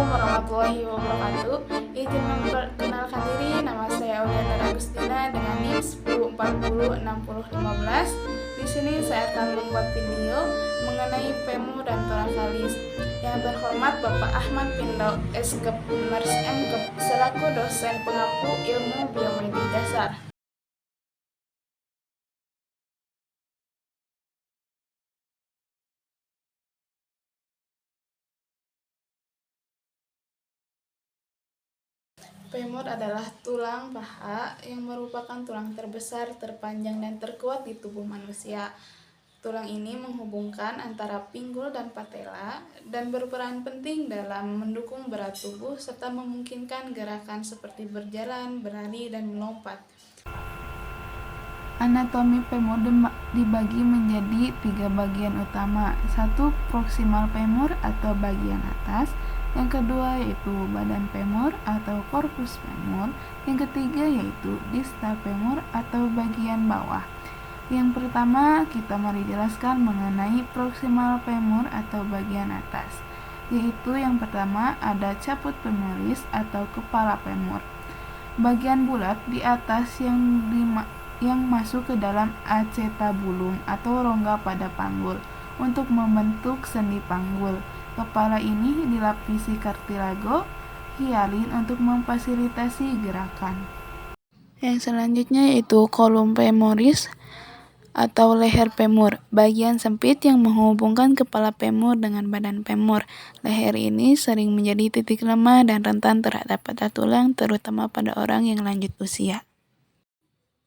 warahmatullahi wabarakatuh. Izin memperkenalkan diri, nama saya Auliana Agustina dengan NIM 10406015. Di sini saya akan membuat video mengenai PEMU dan Torakalis. Yang terhormat Bapak Ahmad Pindau, S.Kep, Ners M.Kep, selaku dosen pengampu ilmu biomedi dasar. Femur adalah tulang paha yang merupakan tulang terbesar, terpanjang, dan terkuat di tubuh manusia. Tulang ini menghubungkan antara pinggul dan patella dan berperan penting dalam mendukung berat tubuh serta memungkinkan gerakan seperti berjalan, berlari, dan melompat. Anatomi femur dibagi menjadi 3 bagian utama. 1. Proksimal femur atau bagian atas. Yang kedua yaitu badan femur atau korpus femur. Yang ketiga yaitu distal femur atau bagian bawah. Yang pertama kita mari jelaskan mengenai proksimal femur atau bagian atas. Yaitu yang pertama ada caput femoris atau kepala femur. Bagian bulat di atas yang masuk ke dalam acetabulum atau rongga pada panggul untuk membentuk sendi panggul. Kepala ini dilapisi kartilago hialin untuk memfasilitasi gerakan. Yang selanjutnya yaitu kolum femoris atau leher femur, bagian sempit yang menghubungkan kepala femur dengan badan femur. Leher ini sering menjadi titik lemah dan rentan terhadap patah tulang, terutama pada orang yang lanjut usia.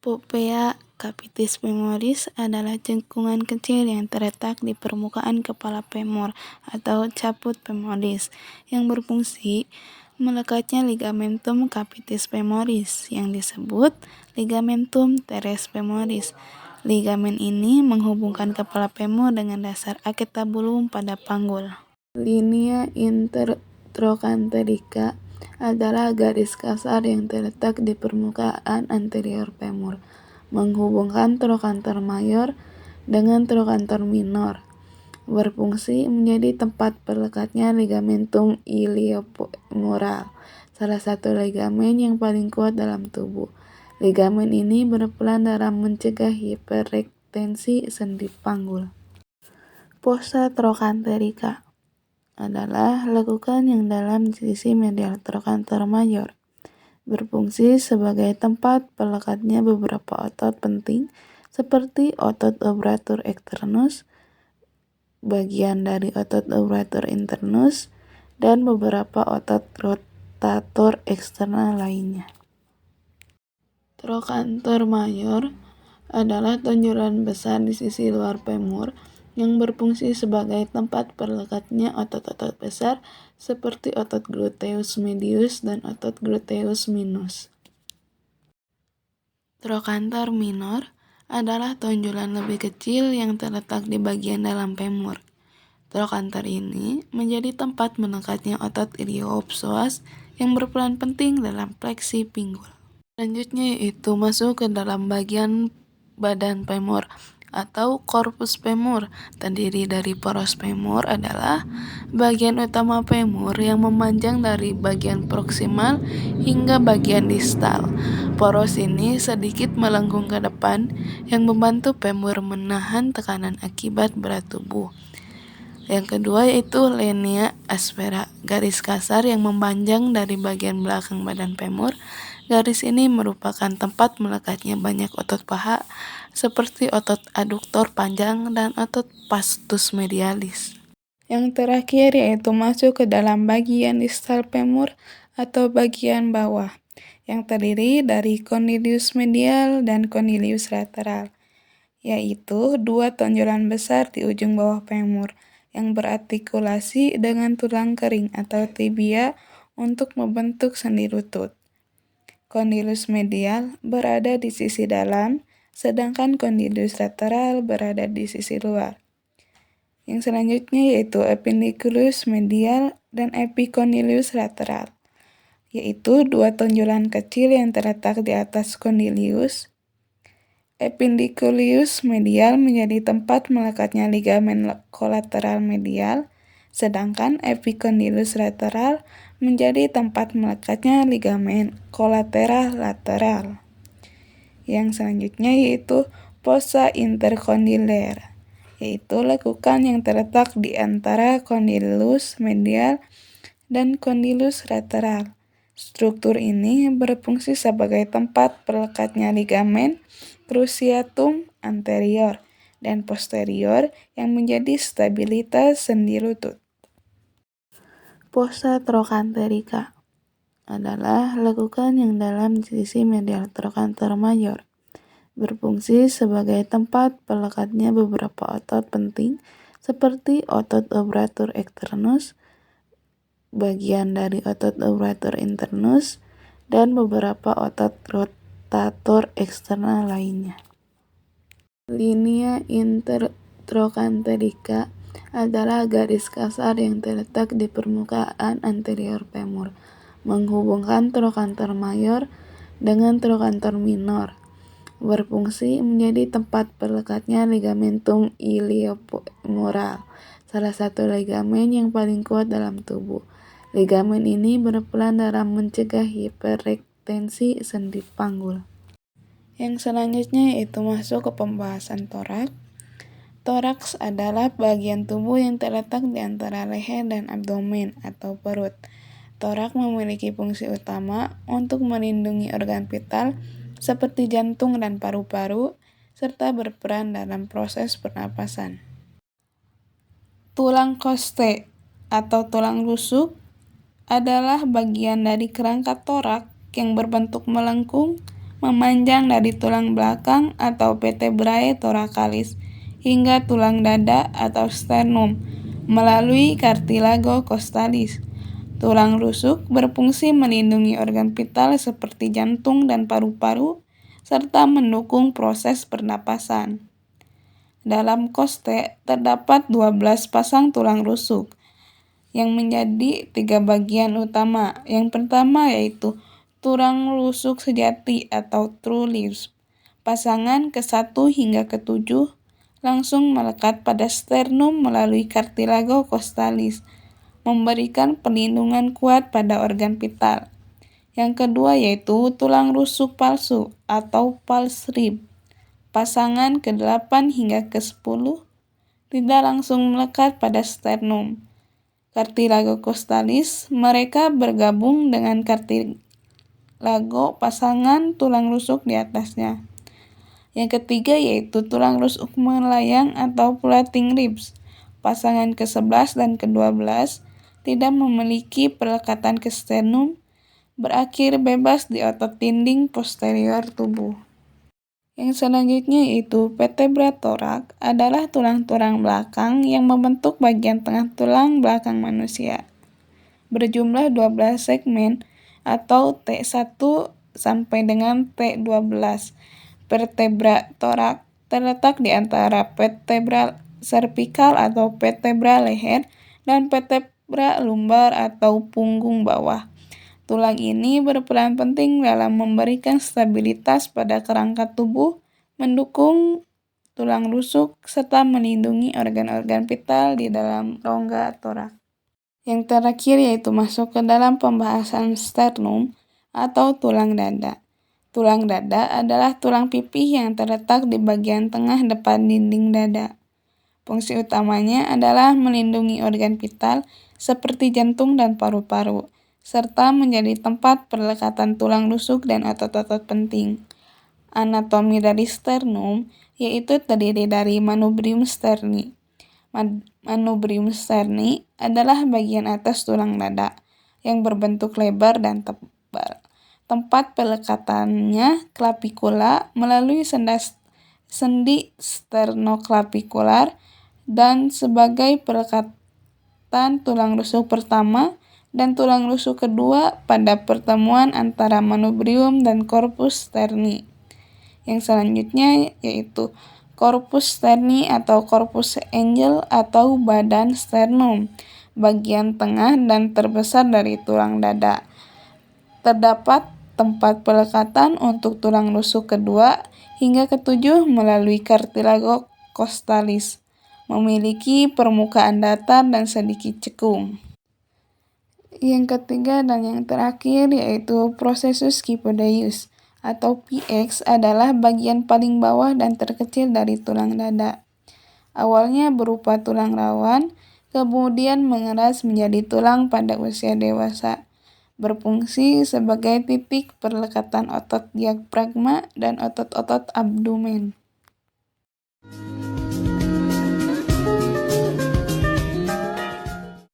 Popea capitis femoris adalah cekungan kecil yang terletak di permukaan kepala femur atau caput femoris yang berfungsi melekatnya ligamentum capitis femoris yang disebut ligamentum teres femoris. Ligamen ini menghubungkan kepala femur dengan dasar acetabulum pada panggul. Linea intertrochanterica adalah garis kasar yang terletak di permukaan anterior femur, menghubungkan trochanter mayor dengan trochanter minor, berfungsi menjadi tempat perlekatnya ligamentum iliofemoral, salah satu ligamen yang paling kuat dalam tubuh. Ligamen ini berperan dalam mencegah hiperekstensi sendi panggul. Fossa trochanterica adalah lekukan yang dalam di sisi medial trochanter mayor, berfungsi sebagai tempat perlekatnya beberapa otot penting seperti otot obturator externus, bagian dari otot obturator internus, dan beberapa otot rotator eksternal lainnya. Trochanter mayor adalah tonjolan besar di sisi luar femur yang berfungsi sebagai tempat perlekatnya otot-otot besar seperti otot gluteus medius dan otot gluteus minus. Trochanter minor adalah tonjolan lebih kecil yang terletak di bagian dalam femur. Trochanter ini menjadi tempat menekatnya otot iliopsoas yang berperan penting dalam fleksi pinggul. Selanjutnya yaitu masuk ke dalam bagian badan femur atau korpus femur. Terdiri dari poros femur adalah bagian utama femur yang memanjang dari bagian proksimal hingga bagian distal. Poros ini sedikit melengkung ke depan yang membantu femur menahan tekanan akibat berat tubuh. Yang kedua yaitu linea aspera, garis kasar yang memanjang dari bagian belakang badan femur. Garis ini merupakan tempat melekatnya banyak otot paha seperti otot aduktor panjang dan otot vastus medialis. Yang terakhir yaitu masuk ke dalam bagian distal femur atau bagian bawah yang terdiri dari condylius medial dan condylius lateral, yaitu dua tonjolan besar di ujung bawah femur yang berartikulasi dengan tulang kering atau tibia untuk membentuk sendi lutut. Condylius medial berada di sisi dalam, sedangkan condylius lateral berada di sisi luar. Yang selanjutnya yaitu epicondylius medial dan epicondylius lateral, yaitu dua tonjolan kecil yang terletak di atas condylius. Epicondylius medial menjadi tempat melekatnya ligamen kolateral medial, sedangkan epicondylus lateral menjadi tempat melekatnya ligamen kolateral lateral. Yang selanjutnya yaitu fossa intercondylar, yaitu lekukan yang terletak di antara condylus medial dan condylus lateral. Struktur ini berfungsi sebagai tempat pelekatnya ligamen cruciatum anterior dan posterior yang menjadi stabilitas sendi lutut. Fossa trochanterica adalah lekukan yang dalam di sisi medial trochanter mayor, berfungsi sebagai tempat pelekatnya beberapa otot penting seperti otot obturator externus, bagian dari otot obturator internus, dan beberapa otot rotator eksternal lainnya. Linea intertrochanterica adalah garis kasar yang terletak di permukaan anterior femur, menghubungkan trochanter mayor dengan trochanter minor, berfungsi menjadi tempat pelekatnya ligamentum iliofemoral, salah satu ligamen yang paling kuat dalam tubuh. Ligamen ini berperan dalam mencegah hiperekstensi sendi panggul. Yang selanjutnya yaitu masuk ke pembahasan toraks. Toraks adalah bagian tubuh yang terletak di antara leher dan abdomen atau perut. Toraks memiliki fungsi utama untuk melindungi organ vital seperti jantung dan paru-paru, serta berperan dalam proses pernapasan. Tulang costae atau tulang rusuk adalah bagian dari kerangka toraks yang berbentuk melengkung, memanjang dari tulang belakang atau vertebrae thoracalis hingga tulang dada atau sternum melalui cartilago costalis. Tulang rusuk berfungsi melindungi organ vital seperti jantung dan paru-paru serta mendukung proses pernapasan. Dalam costae terdapat 12 pasang tulang rusuk yang menjadi 3 bagian utama. Yang pertama yaitu tulang rusuk sejati atau true leaves. Pasangan ke-1 hingga ke-7 langsung melekat pada sternum melalui cartilago costalis, memberikan perlindungan kuat pada organ vital. Yang kedua yaitu tulang rusuk palsu atau false rib. Pasangan ke-8 hingga ke-10 tidak langsung melekat pada sternum. Cartilago costalis, mereka bergabung dengan cartilago pasangan tulang rusuk di atasnya. Yang ketiga yaitu tulang rusuk melayang atau floating ribs. Pasangan ke-11 dan ke-12 tidak memiliki pelekatan ke sternum, berakhir bebas di otot dinding posterior tubuh. Yang selanjutnya yaitu vertebra thorax adalah tulang-tulang belakang yang membentuk bagian tengah tulang belakang manusia. Berjumlah 12 segmen atau T1 sampai dengan T12. Vertebra thorax terletak di antara vertebra cervical atau vertebra leher dan vertebra lumbar atau punggung bawah. Tulang ini berperan penting dalam memberikan stabilitas pada kerangka tubuh, mendukung tulang rusuk, serta melindungi organ-organ vital di dalam rongga toraks. Yang terakhir yaitu masuk ke dalam pembahasan sternum atau tulang dada. Tulang dada adalah tulang pipih yang terletak di bagian tengah depan dinding dada. Fungsi utamanya adalah melindungi organ vital seperti jantung dan paru-paru, serta menjadi tempat perlekatan tulang rusuk dan otot-otot penting. Anatomi dari sternum yaitu terdiri dari manubrium sterni. Manubrium sterni adalah bagian atas tulang dada yang berbentuk lebar dan tebal. Tempat pelekatannya clavicula melalui sendi sternoclavicular dan sebagai pelekatan tulang rusuk pertama dan tulang rusuk kedua pada pertemuan antara manubrium dan corpus sterni. Yang selanjutnya yaitu corpus sterni atau corpus angel atau badan sternum, bagian tengah dan terbesar dari tulang dada. Terdapat tempat pelekatan untuk tulang rusuk kedua hingga ke-7 melalui cartilago costalis. memiliki permukaan datar dan sedikit cekung. Yang ketiga dan yang terakhir yaitu processus kyphodeus atau PX adalah bagian paling bawah dan terkecil dari tulang dada. Awalnya berupa tulang rawan, kemudian mengeras menjadi tulang pada usia dewasa. Berfungsi sebagai titik perlekatan otot diafragma dan otot-otot abdomen.